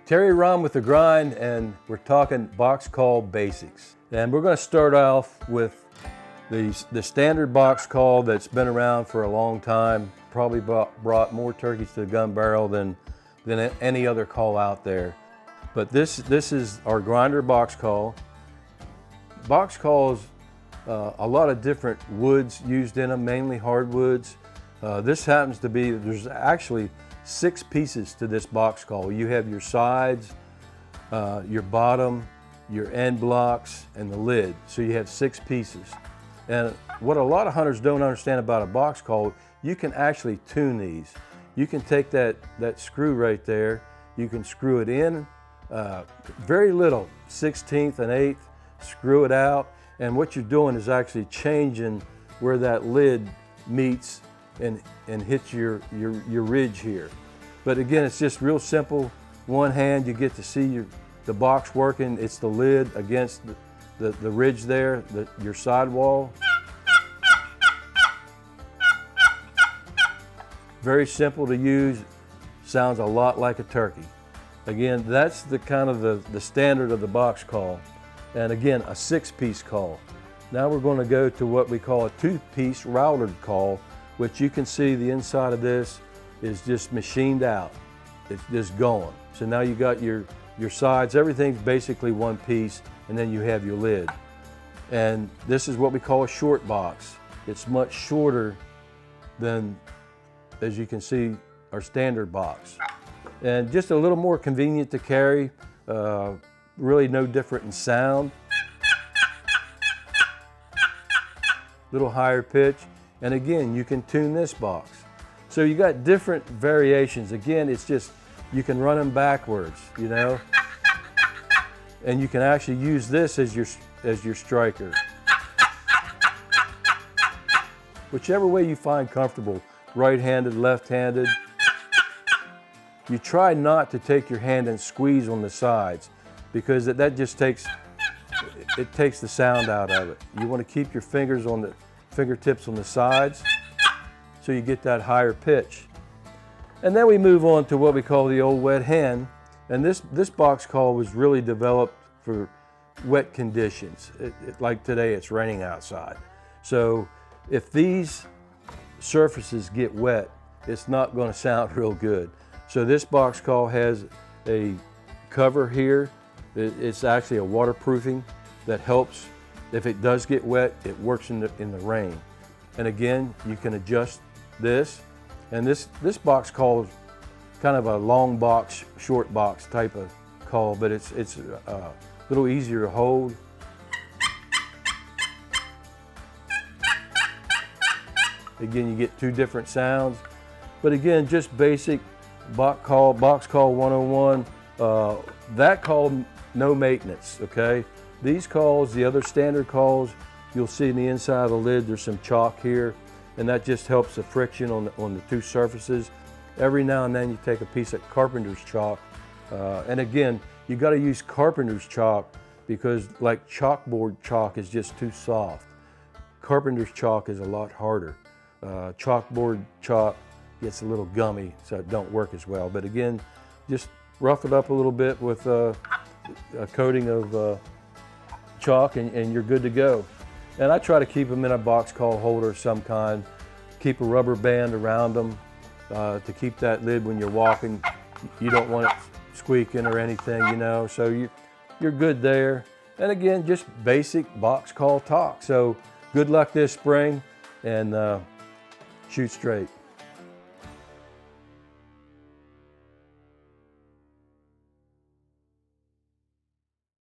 Terry Rohm with the grind, and we're talking box call basics. And we're going to start off with the standard box call that's been around for a long time. Probably brought more turkeys to the gun barrel than any other call out there. But this is our grinder box call. Box calls, a lot of different woods used in them, mainly hardwoods. This happens to be, there's actually 6 pieces to this box call. You have your sides, your bottom, your end blocks, and the lid. So you have 6 pieces. And what a lot of hunters don't understand about a box call, you can actually tune these. You can take that screw right there, you can screw it in, very little, 1/16, an 1/8, screw it out, and what you're doing is actually changing where that lid meets and hits your ridge here. But again, it's just real simple. One hand, you get to see the box working. It's the lid against the ridge there, your sidewall. Very simple to use, sounds a lot like a turkey. Again, that's the kind of the standard of the box call. And again, a 6-piece call. Now we're going to go to what we call a 2-piece routed call, which you can see the inside of this is just machined out. It's just going. So now you got your sides, everything's basically one piece, and then you have your lid. And this is what we call a short box. It's much shorter than, as you can see, our standard box. And just a little more convenient to carry, really no different in sound. Little higher pitch. And again, you can tune this box. So you got different variations. Again, it's just, you can run them backwards, you know? And you can actually use this as your striker. Whichever way you find comfortable, right-handed, left-handed. You try not to take your hand and squeeze on the sides because that just takes the sound out of it. You want to keep your fingers on the fingertips on the sides so you get that higher pitch. And then we move on to what we call the old wet hen. And this box call was really developed for wet conditions. Like today, it's raining outside. So if these surfaces get wet, it's not going to sound real good. So this box call has a cover here. It's actually a waterproofing that helps. If it does get wet, it works in the rain. And again, you can adjust this. And this box call is kind of a long box, short box type of call, but it's a little easier to hold. Again, you get 2 different sounds. But again, just basic box call 101. That call, no maintenance, okay? These calls, the other standard calls, you'll see in the inside of the lid, there's some chalk here, and that just helps the friction on the 2 surfaces. Every now and then you take a piece of carpenter's chalk, and again, you gotta use carpenter's chalk because like chalkboard chalk is just too soft. Carpenter's chalk is a lot harder. Chalkboard chalk gets a little gummy, so it don't work as well. But again, just rough it up a little bit with a coating of chalk and you're good to go. And I try to keep them in a box call holder of some kind. Keep a rubber band around them to keep that lid when you're walking. You don't want it squeaking or anything, you know, so you're good there. And again, just basic box call talk. So good luck this spring and shoot straight.